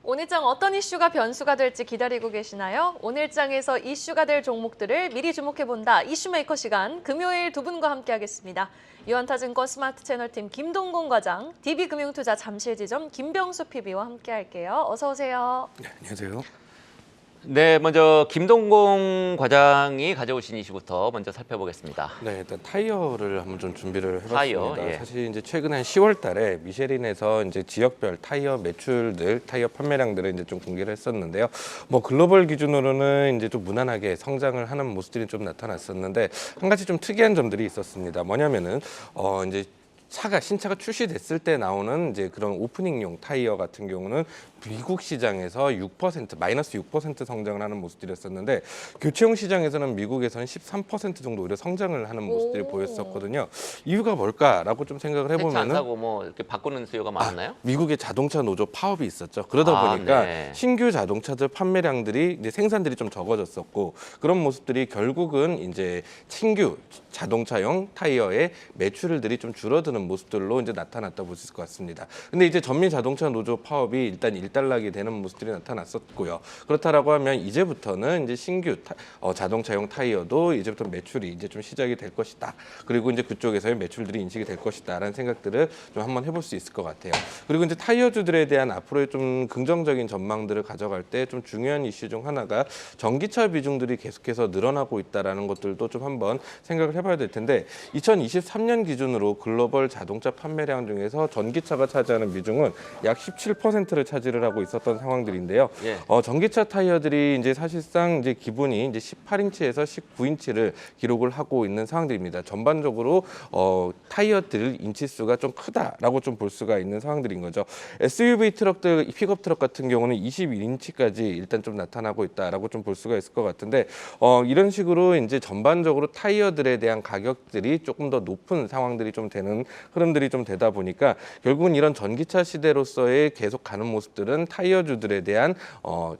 오늘장 어떤 이슈가 변수가 될지 기다리고 계시나요? 오늘장에서 이슈가 될 종목들을 미리 주목해본다. 이슈메이커 시간, 금요일 두 분과 함께하겠습니다. 유한타증권 스마트 채널팀 김동곤 과장, DB금융투자 잠실지점 김병수 PB와 함께할게요. 어서 오세요. 네, 안녕하세요. 네, 먼저 김동공 과장이 가져오신 이슈부터 먼저 살펴보겠습니다. 네, 일단 타이어를 한번 좀 준비를 해봤습니다. 타이어, 예. 사실 이제 최근 한 10월달에 미쉐린에서 이제 지역별 타이어 매출들, 타이어 판매량들을 이제 좀 공개를 했었는데요. 뭐 글로벌 기준으로는 이제 좀 무난하게 성장을 하는 모습들이 좀 나타났었는데 한 가지 좀 특이한 점들이 있었습니다. 뭐냐면은 이제 신차가 출시됐을 때 나오는 이제 그런 오프닝용 타이어 같은 경우는 미국 시장에서 6%, 마이너스 6% 성장을 하는 모습들이었었는데 교체용 시장에서는 미국에서는 13% 정도 오히려 성장을 하는 모습들이 보였었거든요. 이유가 뭘까라고 좀 생각을 세차 안 해보면은 사고 뭐 이렇게 바꾸는 수요가 많았나요? 미국의 자동차 노조 파업이 있었죠. 그러다 보니까 네. 신규 자동차들 판매량들이 이제 생산들이 좀 적어졌었고 그런 모습들이 결국은 이제 신규 자동차용 타이어의 매출들이 좀 줄어드는 모습들로 이제 나타났다 볼 수 있을 것 같습니다. 근데 이제 전미 자동차 노조 파업이 일단 일단락이 되는 모습들이 나타났었고요. 그렇다라고 하면 이제부터는 이제 신규 자동차용 타이어도 이제부터 매출이 이제 좀 시작이 될 것이다. 그리고 이제 그쪽에서의 매출들이 인식이 될 것이다라는 생각들을 좀 한번 해볼 수 있을 것 같아요. 그리고 이제 타이어주들에 대한 앞으로의 좀 긍정적인 전망들을 가져갈 때 좀 중요한 이슈 중 하나가 전기차 비중들이 계속해서 늘어나고 있다라는 것들도 좀 한번 생각을 해봐야 될 텐데 2023년 기준으로 글로벌 자동차 판매량 중에서 전기차가 차지하는 비중은 약 17%를 차지를 하고 있었던 상황들인데요. 예. 전기차 타이어들이 이제 사실상 이제 기본이 이제 18인치에서 19인치를 기록을 하고 있는 상황들입니다. 전반적으로 타이어들 인치수가 좀 크다라고 좀 볼 수가 있는 상황들인 거죠. SUV 트럭들, 픽업 트럭 같은 경우는 21인치까지 일단 좀 나타나고 있다라고 좀 볼 수가 있을 것 같은데 이런 식으로 이제 전반적으로 타이어들에 대한 가격들이 조금 더 높은 상황들이 좀 되는 흐름들이 좀 되다 보니까 결국은 이런 전기차 시대로서의 계속 가는 모습들은 타이어주들에 대한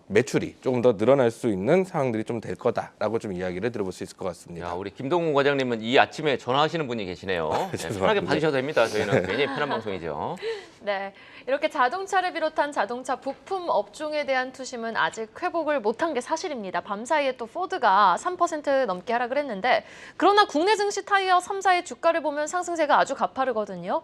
매출이 조금 더 늘어날 수 있는 상황들이 좀 될 거다라고 좀 이야기를 들어볼 수 있을 것 같습니다. 야, 우리 김동공 과장님은 이 아침에 전화하시는 분이 계시네요. 네, 편하게 받으셔도 됩니다. 저희는 굉장히 편한 방송이죠. 네, 이렇게 자동차를 비롯한 자동차 부품 업종에 대한 투심은 아직 회복을 못한 게 사실입니다. 밤사이에 또 포드가 3% 넘게 하락을 했는데 그러나 국내 증시 타이어 3사의 주가를 보면 상승세가 아주 가파르거든요.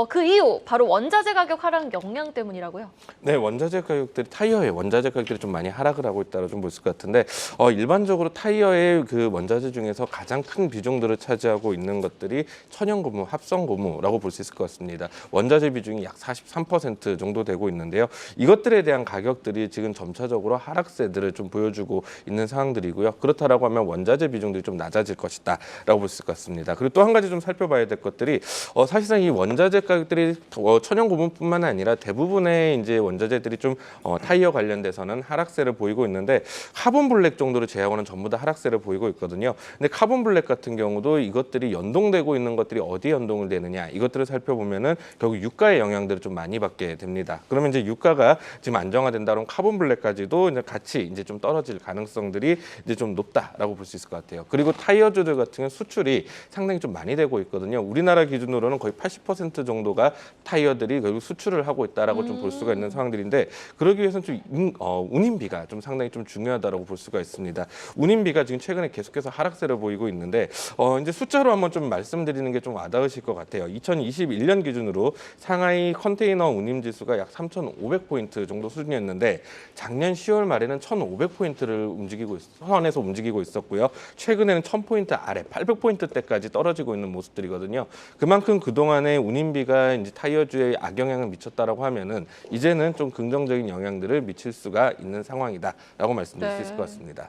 그 이유 바로 원자재 가격 하락 영향 때문이라고요? 네, 원자재 가격들이 타이어의 원자재 가격들이 좀 많이 하락을 하고 있다고 좀 볼 수 같은데 일반적으로 타이어의 그 원자재 중에서 가장 큰 비중들을 차지하고 있는 것들이 천연고무, 합성고무라고 볼 수 있을 것 같습니다. 원자재 비중이 약 43% 정도 되고 있는데요. 이것들에 대한 가격들이 지금 점차적으로 하락세들을 좀 보여주고 있는 상황들이고요. 그렇다라고 하면 원자재 비중들이 좀 낮아질 것이다라고 볼 수 있을 것 같습니다. 그리고 또 한 가지 좀 살펴봐야 될 것들이 사실상 이 원자재 가격들이 천연고무뿐만 아니라 대부분의 이제 원자재들이 좀 타이어 관련돼서는 하락세를 보이고 있는데 카본 블랙 정도를 제외하고는 전부 다 하락세를 보이고 있거든요. 근데 카본 블랙 같은 경우도 이것들이 연동되고 있는 것들이 어디에 연동을 되느냐 이것들을 살펴보면은 결국 유가의 영향들을 좀 많이 받게 됩니다. 그러면 이제 유가가 지금 안정화된다 그러면 카본 블랙까지도 이제 같이 이제 좀 떨어질 가능성들이 이제 좀 높다라고 볼 수 있을 것 같아요. 그리고 타이어주들 같은 경우 수출이 상당히 좀 많이 되고 있거든요. 우리나라 기준으로는 거의 80% 정도가 타이어들이 결국 수출을 하고 있다라고 좀 볼 수가 있는 상황들인데 그러기 위해서는 좀 운임비가 좀 상당히 좀 중요하다라고 볼 수가 있습니다. 운임비가 지금 최근에 계속해서 하락세를 보이고 있는데 이제 숫자로 한번 좀 말씀드리는 게 좀 와닿으실 것 같아요. 2021년 기준으로 상하이 컨테이너 운임 지수가 약 3,500포인트 정도 수준이었는데 작년 10월 말에는 1,500포인트를 선에서 움직이고 있었고요. 최근에는 1,000포인트 아래 800포인트대까지 떨어지고 있는 모습들이거든요. 그만큼 그동안의 운임비가 이제 타이어주에 악영향을 미쳤다라고 하면은 이제는 좀 긍정적인 영향들을 미칠 수가 있는 상황이다라고 말씀드릴 수 있을 것 같습니다.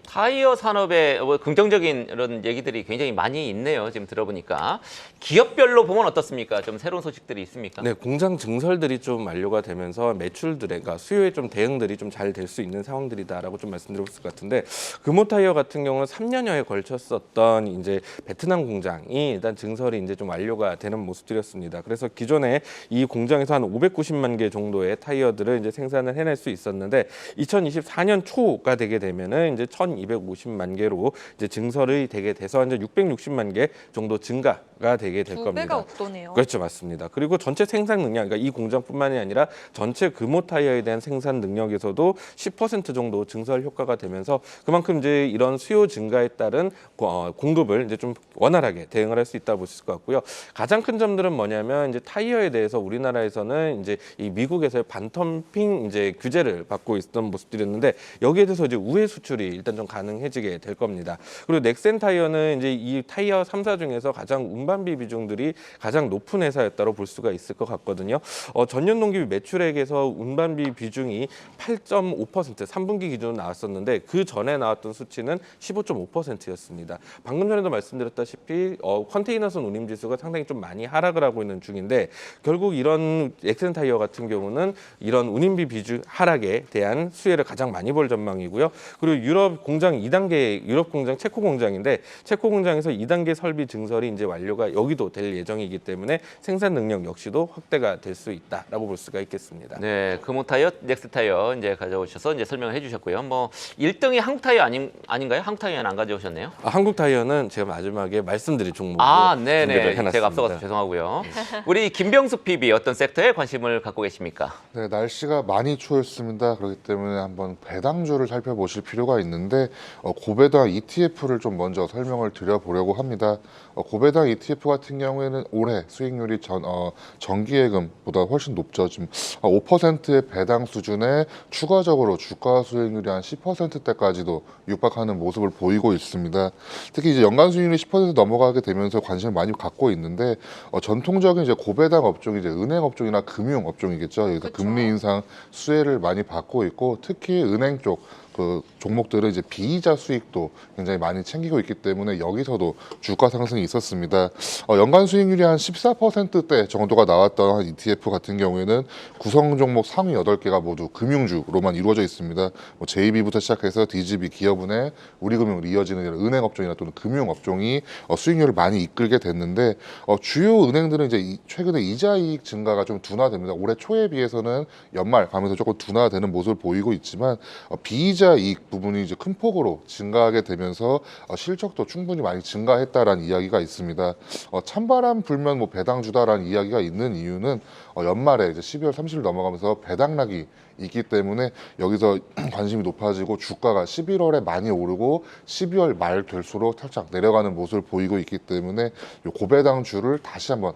타이어 산업에 긍정적인 이런 얘기들이 굉장히 많이 있네요. 지금 들어보니까. 기업별로 보면 어떻습니까? 좀 새로운 소식들이 있습니까? 네, 공장 증설들이 좀 완료가 되면서 매출들의, 그러니까 수요에 좀 대응들이 좀 잘 될 수 있는 상황들이다라고 좀 말씀드릴 수 있을 것 같은데 금호타이어 같은 경우는 3년여에 걸쳤었던 이제 베트남 공장이 일단 증설이 이제 좀 완료가 되는 모습들이었습니다. 그래서 기존에 이 공장에서 한 590만 개 정도의 타이어들을 이제 생산을 해낼 수 있었는데 2024년 초가 되게 되면은 이제 1,200 250만 개로 이제 증설이 되게 돼서 이제 660만 개 정도 증가가 되게 될 두 겁니다. 배가 없도네요. 그렇죠, 맞습니다. 그리고 전체 생산 능력, 그러니까 이 공장뿐만이 아니라 전체 금호 타이어에 대한 생산 능력에서도 10% 정도 증설 효과가 되면서 그만큼 이제 이런 수요 증가에 따른 공급을 이제 좀 원활하게 대응을 할 수 있다 볼 수 있을 것 같고요. 가장 큰 점들은 뭐냐면 이제 타이어에 대해서 우리나라에서는 이제 이 미국에서의 반덤핑 이제 규제를 받고 있었던 모습들이었는데 여기에 대해서 이제 우회 수출이 일단 좀 가능해지게 될 겁니다. 그리고 넥센 타이어는 이제 이 타이어 3사 중에서 가장 운반비 비중들이 가장 높은 회사였다고 볼 수가 있을 것 같거든요. 전년 동기 매출액에서 운반비 비중이 8.5% 3분기 기준으로 나왔었는데 그 전에 나왔던 수치는 15.5%였습니다. 방금 전에도 말씀드렸다시피 컨테이너선 운임 지수가 상당히 좀 많이 하락을 하고 있는 중인데 결국 이런 넥센 타이어 같은 경우는 이런 운임비 비중 하락에 대한 수혜를 가장 많이 볼 전망이고요. 그리고 유럽 공장 2단계 유럽 공장 체코 공장인데 체코 공장에서 2단계 설비 증설이 이제 완료가 여기도 될 예정이기 때문에 생산 능력 역시도 확대가 될 수 있다라고 볼 수가 있겠습니다. 네, 금호 타이어, 넥스 타이어 이제 가져오셔서 이제 설명을 해주셨고요. 뭐 1등이 한국 타이어 아닌가요? 한국 타이어는 안 가져오셨네요. 한국 타이어는 제가 마지막에 말씀드릴 종목으로 네네. 준비를 해놨습니다. 제가 앞서가서 죄송하고요. 우리 김병수 PB 어떤 섹터에 관심을 갖고 계십니까? 네, 날씨가 많이 추웠습니다. 그렇기 때문에 한번 배당주를 살펴보실 필요가 있는데 고배당 ETF를 좀 먼저 설명을 드려보려고 합니다. 고배당 ETF 같은 경우에는 올해 수익률이 정기예금보다 훨씬 높죠. 지금 5%의 배당 수준에 추가적으로 주가 수익률이 한 10%대까지도 육박하는 모습을 보이고 있습니다. 특히 이제 연간 수익률이 10% 넘어가게 되면서 관심을 많이 갖고 있는데 전통적인 이제 고배당 업종이 이제 은행 업종이나 금융 업종이겠죠. 여기서 그쵸. 금리 인상 수혜를 많이 받고 있고 특히 은행 쪽 그 종목들은 이제 비이자 수익도 굉장히 많이 챙기고 있기 때문에 여기서도 주가 상승이 있었습니다. 연간 수익률이 한 14%대 정도가 나왔던 한 ETF 같은 경우에는 구성 종목 상위 8개가 모두 금융주로만 이루어져 있습니다. 뭐 JB부터 시작해서 DGB, 기업은행, 우리금융으로 이어지는 이런 은행 업종이나 또는 금융 업종이 수익률을 많이 이끌게 됐는데 주요 은행들은 이제 최근에 이자 이익 증가가 좀 둔화됩니다. 올해 초에 비해서는 연말 가면서 조금 둔화되는 모습을 보이고 있지만 비이자 이익 부분이 이제 큰 폭으로 증가하게 되면서 실적도 충분히 많이 증가했다라는 이야기가 있습니다. 찬바람 불면 뭐 배당주다라는 이야기가 있는 이유는 연말에 이제 12월 30일 넘어가면서 배당락이 있기 때문에 여기서 관심이 높아지고 주가가 11월에 많이 오르고 12월 말 될수록 살짝 내려가는 모습을 보이고 있기 때문에 이 고배당주를 다시 한번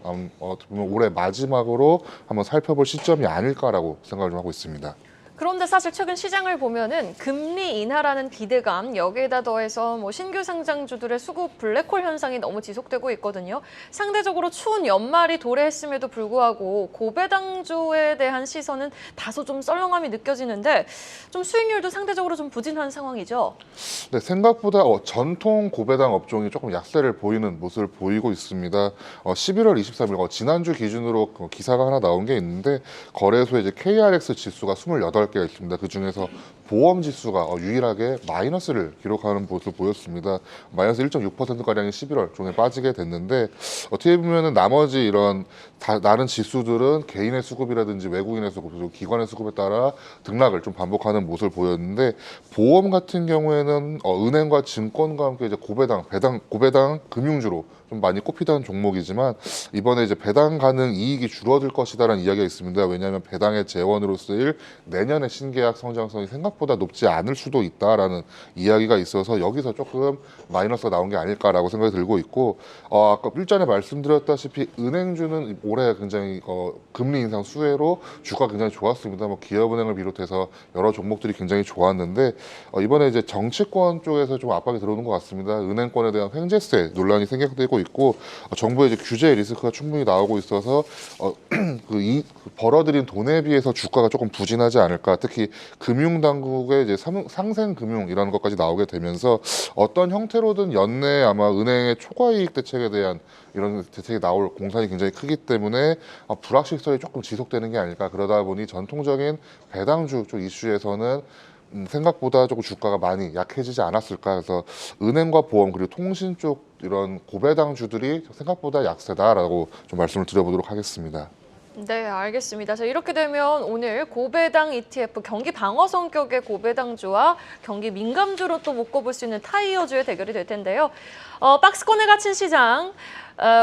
올해 마지막으로 한번 살펴볼 시점이 아닐까라고 생각을 좀 하고 있습니다. 그런데 사실 최근 시장을 보면은 금리 인하라는 기대감 여기에다 더해서 뭐 신규 상장주들의 수급 블랙홀 현상이 너무 지속되고 있거든요. 상대적으로 추운 연말이 도래했음에도 불구하고 고배당주에 대한 시선은 다소 좀 썰렁함이 느껴지는데 좀 수익률도 상대적으로 좀 부진한 상황이죠. 네, 생각보다 전통 고배당 업종이 조금 약세를 보이는 모습을 보이고 있습니다. 11월 23일 지난주 기준으로 기사가 하나 나온 게 있는데 거래소에 이제 KRX 지수가 28개가 있습니다. 그 중에서 보험 지수가 유일하게 마이너스를 기록하는 모습을 보였습니다. 마이너스 1.6%가량이 11월 중에 빠지게 됐는데 어떻게 보면은 나머지 이런 다른 지수들은 개인의 수급이라든지 외국인의 수급, 그리고 기관의 수급에 따라 등락을 좀 반복하는 모습을 보였는데 보험 같은 경우에는 은행과 증권과 함께 이제 고배당 금융주로 좀 많이 꼽히던 종목이지만 이번에 이제 배당 가능 이익이 줄어들 것이다라는 이야기가 있습니다. 왜냐하면 배당의 재원으로 쓰일 내년의 신계약 성장성이 생각보다 높지 않을 수도 있다라는 이야기가 있어서 여기서 조금 마이너스가 나온 게 아닐까라고 생각이 들고 있고 아까 일전에 말씀드렸다시피 은행주는 올해 굉장히 금리 인상 수혜로 주가 굉장히 좋았습니다. 뭐 기업은행을 비롯해서 여러 종목들이 굉장히 좋았는데 이번에 이제 정치권 쪽에서 좀 압박이 들어오는 것 같습니다. 은행권에 대한 횡재세 논란이 생각되고 있고 정부의 이제 규제 리스크가 충분히 나오고 있어서 그 벌어들인 돈에 비해서 주가가 조금 부진하지 않을까. 특히 금융당국의 이제 상생금융이라는 것까지 나오게 되면서 어떤 형태로든 연내 아마 은행의 초과이익 대책에 대한 이런 대책이 나올 공산이 굉장히 크기 때문에 불확실성이 조금 지속되는 게 아닐까. 그러다 보니 전통적인 배당주 쪽 이슈에서는 생각보다 조금 주가가 많이 약해지지 않았을까. 그래서 은행과 보험 그리고 통신 쪽 이런 고배당주들이 생각보다 약세다라고 좀 말씀을 드려보도록 하겠습니다. 네, 알겠습니다. 자, 이렇게 되면 오늘 고배당 ETF 경기 방어 성격의 고배당주와 경기 민감주로 또 묶어볼 수 있는 타이어주의 대결이 될 텐데요. 박스권에 갇힌 시장.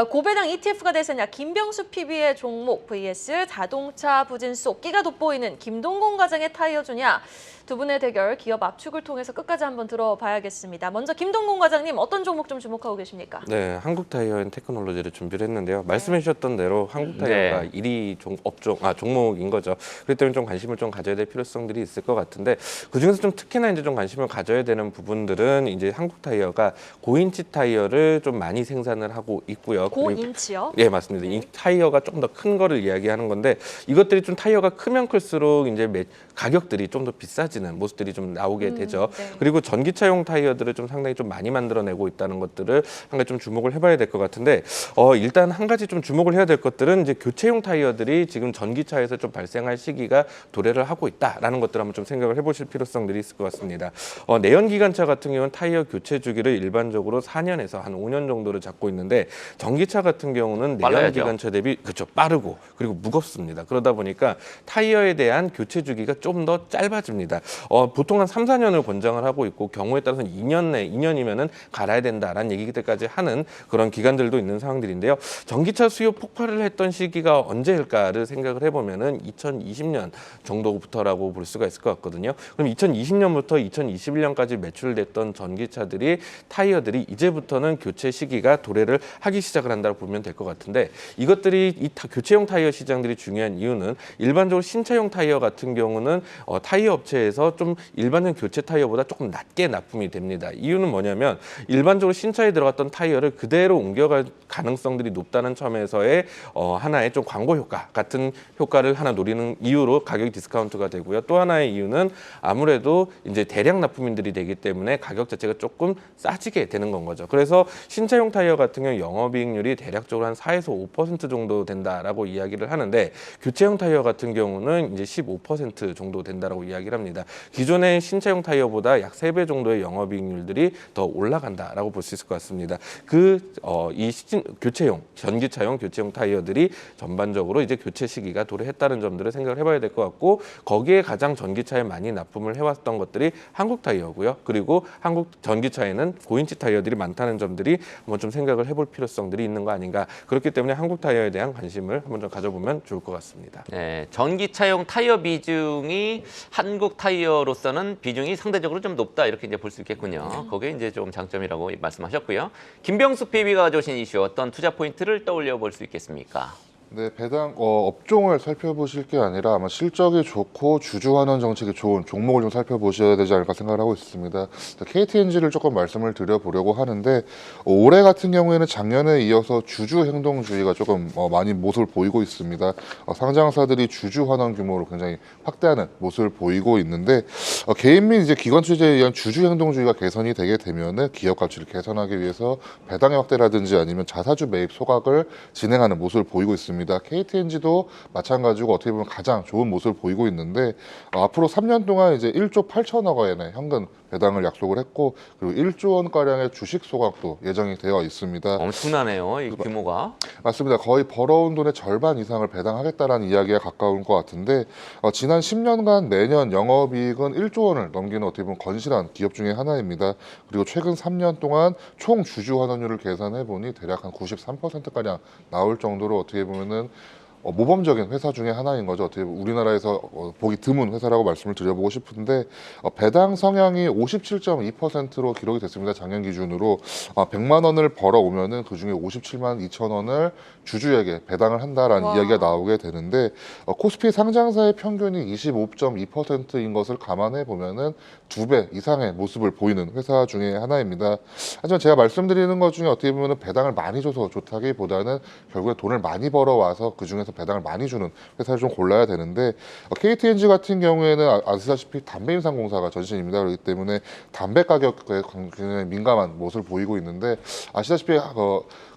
고배당 ETF가 대세냐 김병수 PB의 종목 vs 자동차 부진 속 끼가 돋보이는 김동곤 과장의 타이어주냐 두 분의 대결 기업 압축을 통해서 끝까지 한번 들어봐야겠습니다. 먼저 김동곤 과장님 어떤 종목 좀 주목하고 계십니까? 네, 한국타이어앤테크놀로지를 준비를 했는데요. 말씀해 주셨던 대로 한국타이어가 네. 1위 종목인 거죠. 그렇기 때문에 좀 관심을 좀 가져야 될 필요성들이 있을 것 같은데 그중에서 좀 특히나 이제 좀 관심을 가져야 되는 부분들은 이제 한국타이어가 고인치 타이어를 좀 많이 생산을 하고 있고요. 고인치요? 예, 맞습니다. 이 타이어가 조금 더 큰 거를 이야기하는 건데 이것들이 좀 타이어가 크면 클수록 이제 가격들이 좀 더 비싸지는 모습들이 좀 나오게 되죠. 네. 그리고 전기차용 타이어들을 좀 상당히 좀 많이 만들어내고 있다는 것들을 한 가지 좀 주목을 해봐야 될 것 같은데 일단 한 가지 좀 주목을 해야 될 것들은 이제 교체용 타이어들이 지금 전기차에서 좀 발생할 시기가 도래를 하고 있다라는 것들을 한번 좀 생각을 해보실 필요성들이 있을 것 같습니다. 내연기관차 같은 경우는 타이어 교체 주기를 일반적으로 4년에서 한 5년 정도를 잡고 있는데 전기차 같은 경우는 빨라야죠. 내연기관차 대비 그렇죠 빠르고 그리고 무겁습니다. 그러다 보니까 타이어에 대한 교체 주기가 좀 더 짧아집니다. 보통 한 3, 4년을 권장을 하고 있고 경우에 따라서는 2년이면은 갈아야 된다라는 얘기들까지 하는 그런 기간들도 있는 상황들인데요. 전기차 수요 폭발을 했던 시기가 언제일까를 생각을 해보면은 2020년 정도부터라고 볼 수가 있을 것 같거든요. 그럼 2020년부터 2021년까지 매출됐던 전기차들이 타이어들이 이제부터는 교체 시기가 도래를 하기 시작을 한다고 보면 될 것 같은데 이것들이 교체용 타이어 시장들이 중요한 이유는 일반적으로 신차용 타이어 같은 경우는 타이어 업체에서 좀 일반적 교체 타이어보다 조금 낮게 납품이 됩니다. 이유는 뭐냐면 일반적으로 신차에 들어갔던 타이어를 그대로 옮겨갈 가능성들이 높다는 점에서의 하나의 좀 광고 효과 같은 효과를 하나 노리는 이유로 가격이 디스카운트가 되고요. 또 하나의 이유는 아무래도 이제 대량 납품인들이 되기 때문에 가격 자체가 조금 싸지게 되는 건 거죠. 그래서 신차용 타이어 같은 경우 영업이익률이 대략적으로 한 4에서 5% 정도 된다라고 이야기를 하는데 교체용 타이어 같은 경우는 이제 15% 정도 된다라고 이야기를 합니다. 기존의 신차용 타이어보다 약 3배 정도의 영업이익률들이 더 올라간다라고 볼 수 있을 것 같습니다. 교체용 전기차용 교체용 타이어들이 전반적으로 이제 교체 시기가 도래했다는 점들을 생각을 해봐야 될 것 같고 거기에 가장 전기차에 많이 납품을 해왔던 것들이 한국 타이어고요. 그리고 한국 전기차에는 고인치 타이어들이 많다는 점들이 한번 좀 생각을 해볼 필요성들이 있는 거 아닌가. 그렇기 때문에 한국 타이어에 대한 관심을 한번 좀 가져보면 좋을 것 같습니다. 네, 전기차용 타이어 비중이 한국 타이어로서는 비중이 상대적으로 좀 높다 이렇게 이제 볼 수 있겠군요. 그게 이제 좀 장점이라고 말씀하셨고요. 김병수 PB가 가져오신 이슈 어떤 투자 포인트를 떠올려 볼 수 있겠습니까? 네, 배당 업종을 살펴보실 게 아니라 아마 실적이 좋고 주주환원 정책이 좋은 종목을 좀 살펴보셔야 되지 않을까 생각을 하고 있습니다. KTNG를 조금 말씀을 드려보려고 하는데 올해 같은 경우에는 작년에 이어서 주주 행동주의가 조금 많이 모습을 보이고 있습니다. 상장사들이 주주환원 규모를 굉장히 확대하는 모습을 보이고 있는데 개인 및 이제 기관 투자에 의한 주주 행동주의가 개선이 되게 되면은 기업 가치를 개선하기 위해서 배당의 확대라든지 아니면 자사주 매입 소각을 진행하는 모습을 보이고 있습니다. KTNG도 마찬가지고 어떻게 보면 가장 좋은 모습을 보이고 있는데 앞으로 3년 동안 이제 1조 8천억 원의 현금 배당을 약속을 했고 그리고 1조 원가량의 주식 소각도 예정이 되어 있습니다. 엄청나네요, 이 규모가. 맞습니다. 거의 벌어온 돈의 절반 이상을 배당하겠다라는 이야기에 가까운 것 같은데 지난 10년간 매년 영업이익은 1조 원을 넘기는 어떻게 보면 건실한 기업 중에 하나입니다. 그리고 최근 3년 동안 총 주주 환원율을 계산해 보니 대략 한 93%가량 나올 정도로 어떻게 보면은 모범적인 회사 중에 하나인 거죠. 어떻게 보면 우리나라에서 보기 드문 회사라고 말씀을 드려보고 싶은데 배당 성향이 57.2%로 기록이 됐습니다. 작년 기준으로 100만 원을 벌어오면은 그중에 57만 2천 원을 주주에게 배당을 한다라는 와. 이야기가 나오게 되는데 코스피 상장사의 평균이 25.2%인 것을 감안해 보면은 2배 이상의 모습을 보이는 회사 중에 하나입니다. 하지만 제가 말씀드리는 것 중에 어떻게 보면 배당을 많이 줘서 좋다기보다는 결국에 돈을 많이 벌어와서 그 중에서 배당을 많이 주는 회사를 좀 골라야 되는데 KTNG 같은 경우에는 아시다시피 담배임상공사가 전신입니다. 그렇기 때문에 담배 가격에 굉장히 민감한 모습을 보이고 있는데 아시다시피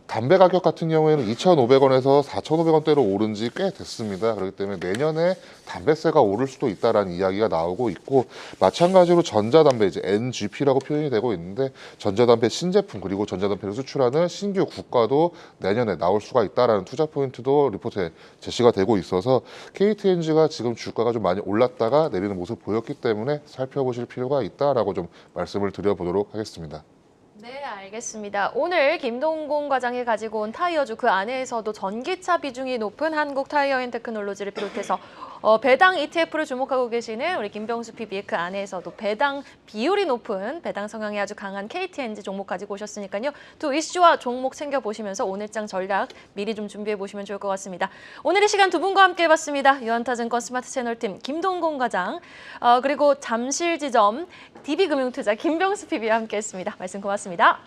담배 가격 같은 경우에는 2,500원에서 4,500원대로 오른 지 꽤 됐습니다. 그렇기 때문에 내년에 담배세가 오를 수도 있다라는 이야기가 나오고 있고, 마찬가지로 전자담배 이제 NGP라고 표현이 되고 있는데, 전자담배 신제품 그리고 전자담배를 수출하는 신규 국가도 내년에 나올 수가 있다라는 투자 포인트도 리포트에 제시가 되고 있어서 KTNG가 지금 주가가 좀 많이 올랐다가 내리는 모습 보였기 때문에 살펴보실 필요가 있다라고 좀 말씀을 드려보도록 하겠습니다. 네, 알겠습니다. 오늘 김동곤 과장이 가지고 온 타이어주 그 안에서도 전기차 비중이 높은 한국타이어앤테크놀로지를 비롯해서 배당 ETF를 주목하고 계시는 우리 김병수 PB의 그 안에서도 배당 비율이 높은 배당 성향이 아주 강한 KTNG 종목 가지고 오셨으니까요. 두 이슈와 종목 챙겨보시면서 오늘장 전략 미리 좀 준비해 보시면 좋을 것 같습니다. 오늘의 시간 두 분과 함께 해봤습니다. 유한타증권 스마트 채널팀 김동곤 과장, 그리고 잠실지점 DB금융투자 김병수 PB와 함께했습니다. 말씀 고맙습니다.